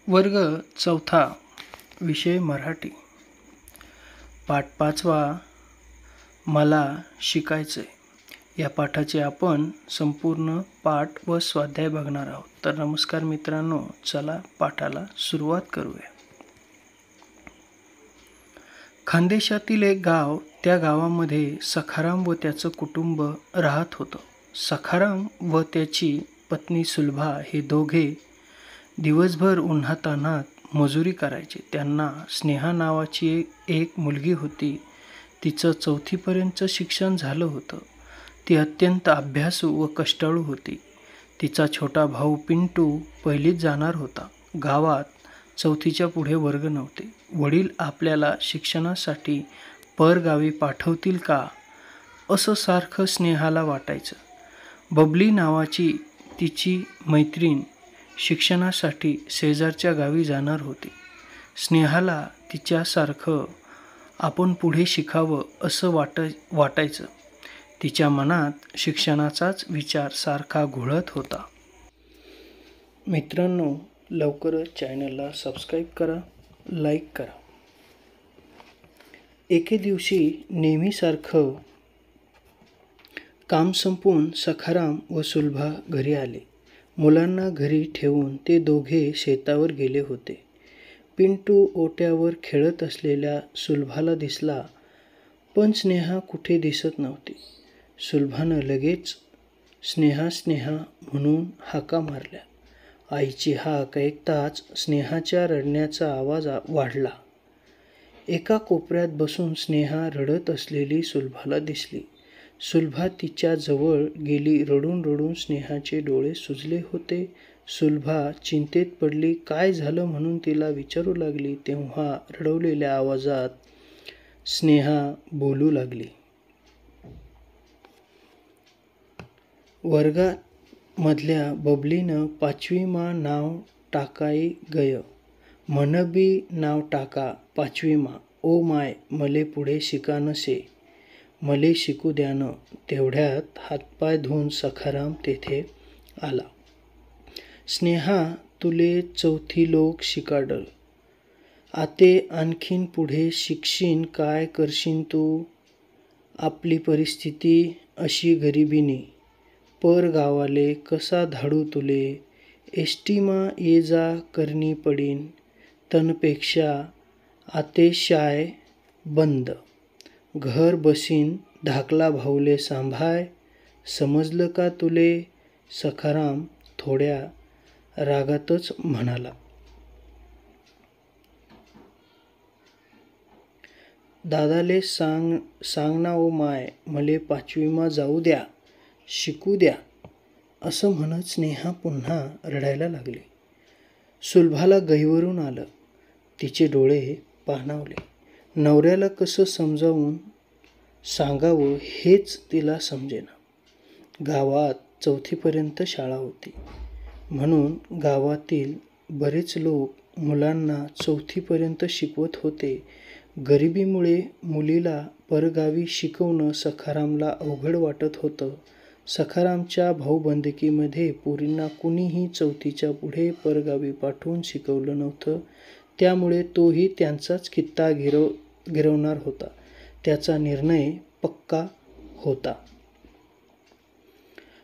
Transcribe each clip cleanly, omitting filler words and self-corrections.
वर्ग चौथा, विषय मराठी, पाठ 5वा, मला शिकायचंय. या पाठाचे आपण संपूर्ण पाठ व स्वाध्याय बघणार आहोत. तर नमस्कार मित्रांनो, चला पाठाला सुरुवात करूया. खानदेशातील एक गाव, त्या गावामध्ये सखाराम व त्याचं कुटुंब राहत होतं. सखाराम व त्याची पत्नी सुलभा हे दोघे दिवसभर उन्हातान्हात मजुरी करायचे. त्यांना स्नेहा नावाची एक मुलगी होती. तिचं 4थीपर्यंतचं शिक्षण झालं होतं. ती अत्यंत अभ्यासू व कष्टाळू होती. तिचा छोटा भाऊ पिंटू 1लीत जाणार होता. गावात 4थीच्या पुढे वर्ग नव्हते. वडील आपल्याला शिक्षणासाठी परगावी पाठवतील का, असं सारखं स्नेहाला वाटायचं. बबली नावाची तिची मैत्रीण शिक्षणासाठी शेजारच्या गावी जाणार होती. स्नेहाला तिच्यासारखं आपण पुढे शिकावं असं वाटायचं. तिच्या मनात शिक्षणाचाच विचार सारखा घोळत होता. मित्रांनो, लवकरच चॅनलला सबस्क्राईब करा, लाईक करा. एके दिवशी नेहमीसारखं काम संपवून सखाराम व सुलभा घरी आले. मुलांना घरी ठेवून ते दोघे शेतावर गेले होते. पिंटू ओट्यावर खेळत असलेल्या सुलभाला दिसला, पण स्नेहा कुठे दिसत नव्हती. सुलभानं लगेच स्नेहा स्नेहा म्हणून हाका मारल्या. आईची हाक ऐकताच स्नेहाच्या रडण्याचा आवाज वाढला. एका कोपऱ्यात बसून स्नेहा रडत असलेली सुलभाला दिसली. सुलभा तिच्या जवळ गेली. रडून रडून स्नेहाचे डोळे सुजले होते. सुलभा चिंतेत पडली. काय झालं म्हणून तिला विचारू लागली. तेव्हा रडवलेल्या आवाजात स्नेहा बोलू लागली. वर्गात मधल्या बबलीनं 5वीमा नाव टाकाई गय. म्हणबी नाव टाका 5वीमा. ओ माय, मले पुढे शिका नसे, मले शिकू द्यानं. तेवढ्यात हातपाय धुवून सखाराम तेथे आला. स्नेहा, तुले 4थी लोक शिकाडल. आते आणखीन पुढे शिकशीन काय करशीन तू? आपली परिस्थिती अशी गरिबीनी. पर गावाले कसा धाडू तुले? एसटीमा ये जा करनी पडीन. तनपेक्षा आते शाय बंद. घर बसीन धाकला भाऊले सांभाय. समजलं का तुले? सखाराम थोड्या रागातच म्हणाला. दादाले सांग ना ओ माय, मले 5वीमा जाऊ द्या, शिकू द्या, असं म्हणत स्नेहा पुन्हा रडायला लागली. सुलभाला गहिवरून आलं. तिचे डोळे पाणावले. नवऱ्याला कसं समजावून सांगावं हेच तिला समजेना. गावात 4थीपर्यंत शाळा होती, म्हणून गावातील बरेच लोक मुलांना 4थीपर्यंत शिकवत होते. गरिबीमुळे मुलीला परगावी शिकवणं सखारामला अवघड वाटत होतं. सखारामच्या भाऊबंदकीमध्ये पोरींना कुणीही 4थीच्या पुढे परगावी पाठवून शिकवलं नव्हतं. त्यामुळे तोही त्यांचाच कित्ता गिरवणार होता. त्याचा निर्णय पक्का होता.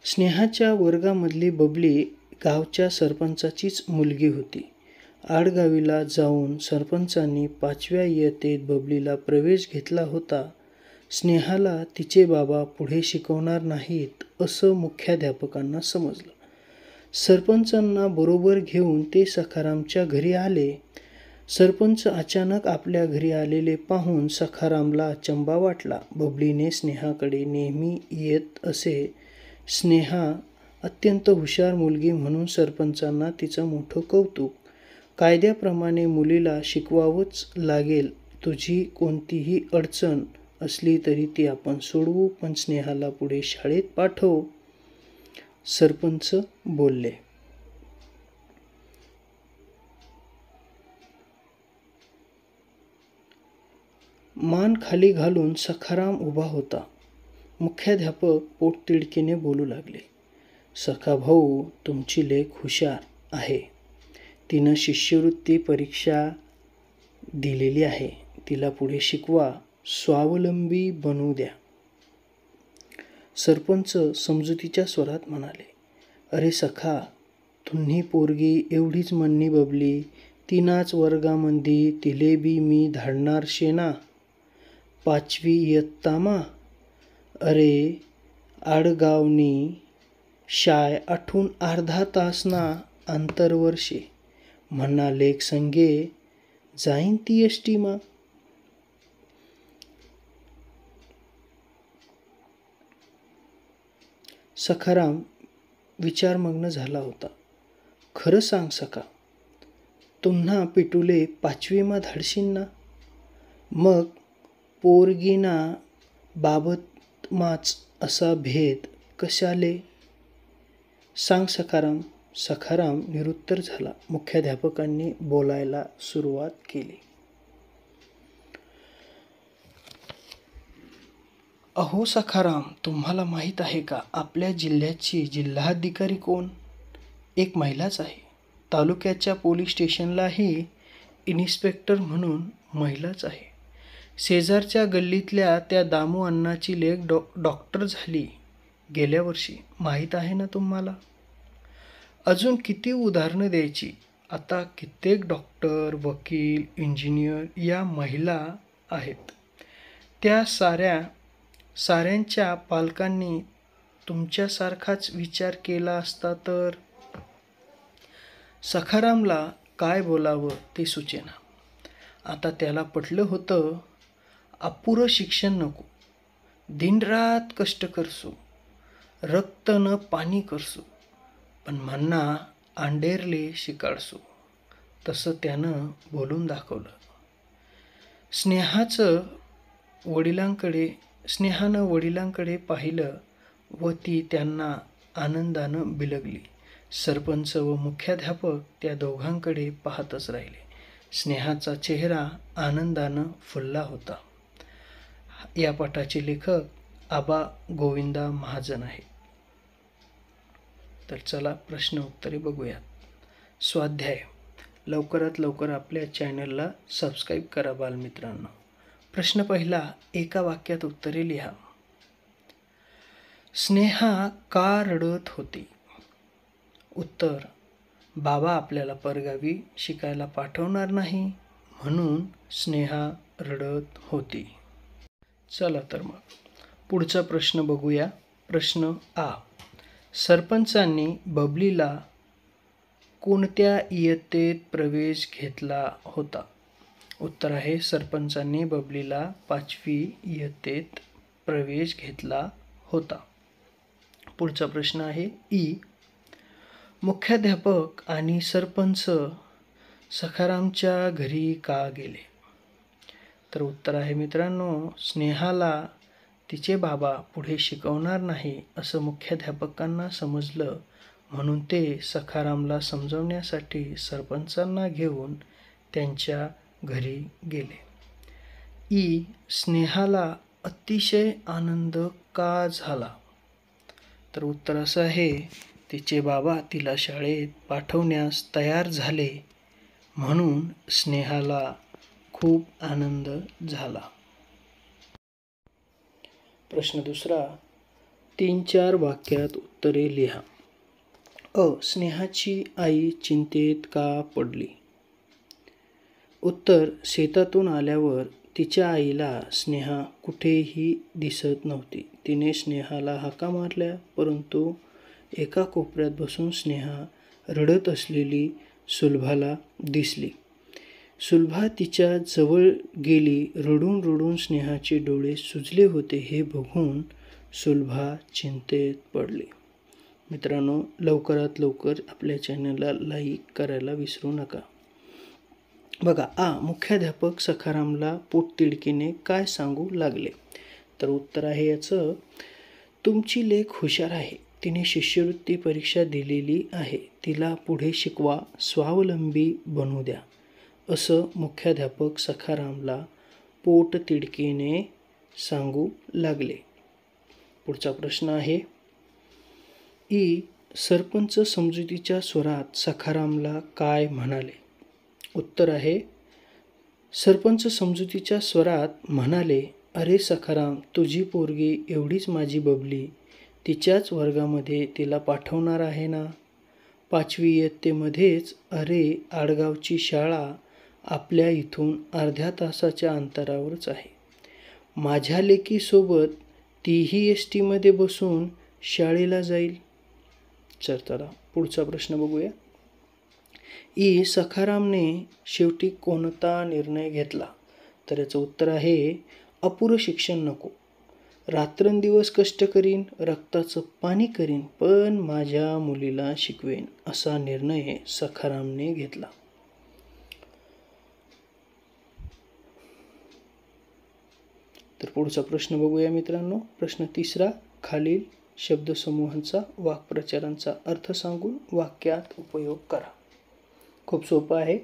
स्नेहाच्या वर्गामधली बबली गावच्या सरपंचाचीच मुलगी होती. आडगावीला जाऊन सरपंचांनी 5व्या इयत्तेत बबलीला प्रवेश घेतला होता. स्नेहाला तिचे बाबा पुढे शिकवणार नाहीत असं मुख्याध्यापकांना समजलं. सरपंचांना बरोबर घेऊन ते सखारामच्या घरी आले. सरपंच अचानक आपल्या घरी आलेले पाहून सखारामला अचंबा वाटला. बबलीने स्नेहाकडे नेहमी येत असे. स्नेहा अत्यंत हुशार मुलगी म्हणून सरपंचांना तिचं मोठं कौतुक. कायद्याप्रमाणे मुलीला शिकवावंच लागेल. तुझी कोणतीही अडचण असली तरी ती आपण सोडवू, पण स्नेहाला पुढे शाळेत पाठव, सरपंच बोलले. मान खाली घालून सखाराम उभा होता. मुख्याध्यापक पोटतिडकीने बोलू लागले. सखा भाऊ, तुमची लेक हुशार आहे. तिनं शिष्यवृत्ती परीक्षा दिलेली आहे, तिला पुढे शिकवा, स्वावलंबी बनवू द्या. सरपंच समजुतीच्या स्वरात म्हणाले, अरे सखा, तुन्ही पोरगी एवढीच म्हणणी बबली, तिनाच वर्गामंदी तिले बी मी धाडणार शेना. 5वी इयत्तामा. अरे आडगावनी शाय आठून अर्धा तासना अंतरवर शे. म्हणा लेक संगे जाईन ती एसटीमा. सखाराम विचारमग्न झाला होता. खरं सांग सखा, तुम्हा पिटुले 5वीमा धाडशीन ना? मग पोरगीना बाबतमाच असा भेद कशाले? सांग सखाराम. सखाराम निरुत्तर झाला. मुख्याध्यापकांनी बोलायला सुरुवात केली. अहो सखाराम, तुम्हाला माहीत आहे का, आपल्या जिल्ह्याची जिल्हाधिकारी कोण? एक महिलाच आहे. तालुक्याच्या पोलीस स्टेशनलाही इन्स्पेक्टर म्हणून महिलाच आहे. शेजारच्या गल्लीतल्या त्या दामू अण्णाची लेक डॉक्टर झाली गेल्या वर्षी, माहीत आहे ना तुम्हाला? अजून किती उदाहरणं द्यायची. आता कित्येक डॉक्टर, वकील, इंजिनियर या महिला आहेत. त्या साऱ्यांच्या पालकांनी तुमच्यासारखाच विचार केला असता तर. सखारामला काय बोलावं ते सुचेना. आता त्याला पटलं होतं, अपुरं शिक्षण नको, दिनरात कष्ट करसू, रक्त न पाणी करसू, पण म्हणना आंडेरले शिकाडसू. तसं त्यानं बोलून दाखवलं. स्नेहानं वडिलांकडे पाहिलं व ती त्यांना आनंदानं बिलगली. सरपंच व मुख्याध्यापक त्या दोघांकडे पाहतच राहिले. स्नेहाचा चेहरा आनंदानं फुलला होता. या पाठाचे लेखक आबा गोविंदा महाजन आहेत. तर चला प्रश्न उत्तरे बघूयात. स्वाध्याय. लवकरात लवकर आपल्या चॅनलला सबस्क्राईब करा बालमित्रांनो. प्रश्न पहिला, एका वाक्यात उत्तरे लिहा. स्नेहा का रडत होती? उत्तर, बाबा आपल्याला परगावी शिकायला पाठवणार नाही म्हणून स्नेहा रडत होती. चला तर मग पुढचा प्रश्न बघूया. प्रश्न आ. सरपंचांनी बबलीला कोणत्या इयत्तेत प्रवेश घेतला होता? उत्तर आहे, सरपंचांनी बबलीला 5वी इयत्तेत प्रवेश घेतला होता. पुढचा प्रश्न आहे ई. मुख्याध्यापक आणि सरपंच सखारामच्या घरी का गेले? तर उत्तर आहे मित्रांनो, स्नेहाला तिचे बाबा पुढे शिकवणार नाही असं मुख्याध्यापकांना समजलं म्हणून ते सखारामला समजवण्यासाठी सरपंचांना घेऊन त्यांच्या घरी गेले. ई. स्नेहाला अतिशय आनंद का झाला? तर उत्तर असं आहे, तिचे बाबा तिला शाळेत पाठवण्यास तयार झाले म्हणून स्नेहाला खूप आनंद झाला. प्रश्न दुसरा, 3-4 वाक्यात उत्तरे लिहा. अ. स्नेहाची आई चिंतेत का पडली? उत्तर, शेतातून आल्यावर तिच्या आईला स्नेहा कुठेही दिसत नव्हती. तिने स्नेहाला हाका मारल्या परंतु एका कोपऱ्यात बसून स्नेहा रडत असलेली सुलभाला दिसली. सुलभा तिच्या जवळ गेली. रडून रडून स्नेहाचे डोळे सुजले होते हे बघून सुलभा चिंतेत पडली. मित्रांनो, लवकरात लवकर आपल्या चॅनलला लाईक करायला विसरू नका. बघा, आ. मुख्याध्यापक सखारामला पोटतिडकीने काय सांगू लागले? तर उत्तर आहे याचं, तुमची लेक हुशार आहे, तिने शिष्यवृत्ती परीक्षा दिलेली आहे, तिला पुढे शिकवा, स्वावलंबी बनवू द्या, असं मुख्याध्यापक सखारामला पोटतिडकीने सांगू लागले. पुढचा प्रश्न आहे ई. सरपंच समजुतीच्या स्वरात सखारामला काय म्हणाले? उत्तर आहे, सरपंच समजुतीच्या स्वरात म्हणाले, अरे सखाराम, तुझी पोरगी एवढीच माझी बबली, तिच्याच वर्गामध्ये तिला पाठवणार आहे ना? 5वी इयत्तेमध्येच. अरे, आडगावची शाळा आपल्या इथून अर्ध्या तासाच्या अंतरावरच आहे. माझ्या लेकीसोबत तीही ST मध्ये बसून शाळेला जाईल. चला पुढचा प्रश्न बघूया. सखारामने शेवटी कोणता निर्णय घेतला? तर याचं उत्तर आहे, अपुरं शिक्षण नको. रात्रंदिवस कष्ट करीन, रक्ताचं पाणी करीन, पण माझ्या मुलीला शिकवेन, असा निर्णय सखारामने घेतला. तर पुढचा प्रश्न बघूया मित्रांनो. प्रश्न 3, खालील शब्दसमूहांचा वाक्प्रचारांचा अर्थ सांगून वाक्यात उपयोग करा. खूप सोपं आहे,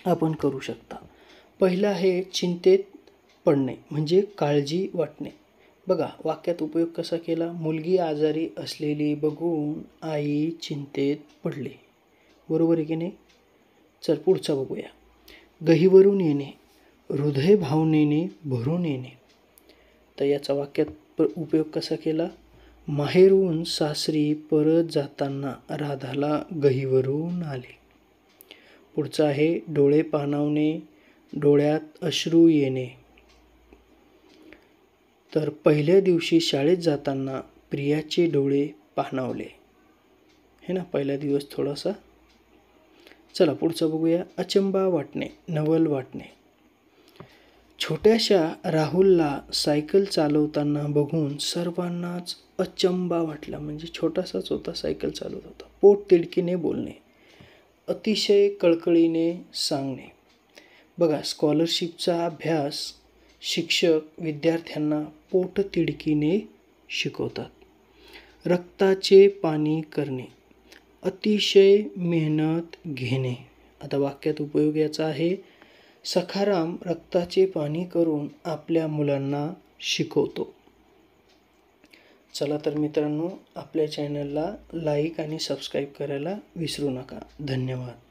आपण करू शकता. पहिला आहे चिंतेत पडणे, म्हणजे काळजी वाटणे. बघा वाक्यात उपयोग कसा केला. मुलगी आजारी असलेली बघून आई चिंतेत पडली. बरोबर आहे की नाही? चल पुढचा बघूया. गहिवरून येणे, हृदय भावनेने भरून येणे. तर याचा वाक्यात उपयोग कसा केला. माहेरून सासरी परत जाताना राधाला गहिवरून आले. पुढचा आहे डोळे पाणावणे, डोळ्यात अश्रू येणे. तर पहिल्या दिवशी शाळेत जाताना प्रियाचे डोळे पाणावले. हे ना, पहिला दिवस थोडासा. चला पुढचं बघूया. अचंबा वाटणे, नवल वाटणे. छोट्याशा राहुलला सायकल चालवताना बघून सर्वांनाच अचंबा वाटला, म्हणजे छोटासाच होता, सायकल चालवत होता. पोट तिडकीने बोलणे, अतिशय कळकळीने सांगणे. बघा स्कॉलरशिपचा अभ्यास शिक्षक विद्यार्थ्यांना पोट तिडकीने शिकवतात. रक्ताचे पाणी करणे, अतिशय मेहनत घेणे. आता वाक्यात उपयोग याचा आहे, सखाराम रक्ताचे पाणी करून आपल्या मुलांना शिकवतो. चला तर मित्रांनो, आपल्या चॅनलला लाईक आणि सबस्क्राईब करायला विसरू नका. धन्यवाद.